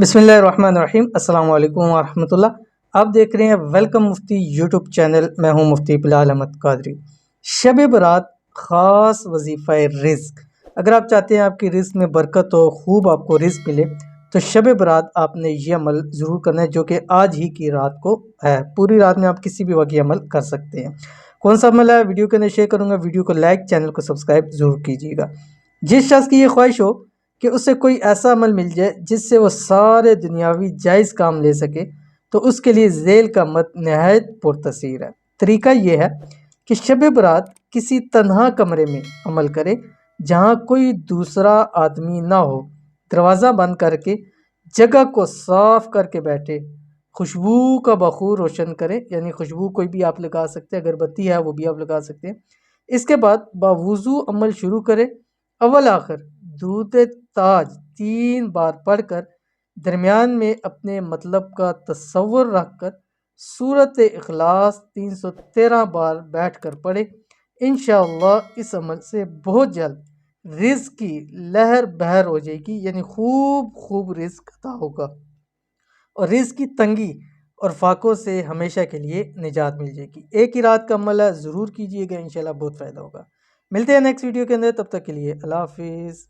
बिस्मिल्लाहिर्रहमानिर्रहीम अस्सलाम वालेकुम वरहमतुल्लाह। आप देख रहे हैं वेलकम मुफ्ती यूट्यूब चैनल। मैं हूं मुफ्ती बिलाल अहमद कादरी। शब बरात ख़ास वजीफ़ा रिज़्क। अगर आप चाहते हैं आपकी रिज़्क में बरकत हो, खूब आपको रिज़्क मिले, तो शब बरात आपने ये अमल ज़रूर करना है, जो कि आज ही की रात को है। पूरी रात में आप किसी भी वक्त ये अमल कर सकते हैं। कौन सा अमल है, वीडियो के अंदर शेयर करूँगा। वीडियो को लाइक, चैनल को सब्सक्राइब ज़रूर कीजिएगा। जिस शख्स की ये ख्वाहिश हो कि उसे कोई ऐसा अमल मिल जाए जिससे वो सारे दुनियावी जायज़ काम ले सके, तो उसके लिए झेल का मत नहायत पुरतसीर है। तरीका ये है कि शब बरात किसी तन्हा कमरे में अमल करे, जहाँ कोई दूसरा आदमी ना हो। दरवाज़ा बंद करके जगह को साफ करके बैठे, खुशबू का बखूर रोशन करें, यानी खुशबू कोई भी आप लगा सकते हैं, अगरबत्ती है वो भी आप लगा सकते हैं। इसके बाद बावुज़ू अमल शुरू करें। अव्वल आखिर दूध ताज 3 बार पढ़कर दरमियान में अपने मतलब का तसव्वुर रखकर सूरत इखलास 313 बार बैठकर पढ़े। इंशाअल्लाह इस अमल से बहुत जल्द रिज़्क की लहर बहर हो जाएगी, यानी खूब खूब रिज़्क अता होगा और रिज़्क की तंगी और फाकों से हमेशा के लिए निजात मिल जाएगी। एक ही रात का अमल है, ज़रूर कीजिएगा, इंशाल्लाह बहुत फ़ायदा होगा। मिलते हैं नेक्स्ट वीडियो के अंदर, तब तक के लिए अल्लाह हाफिज़।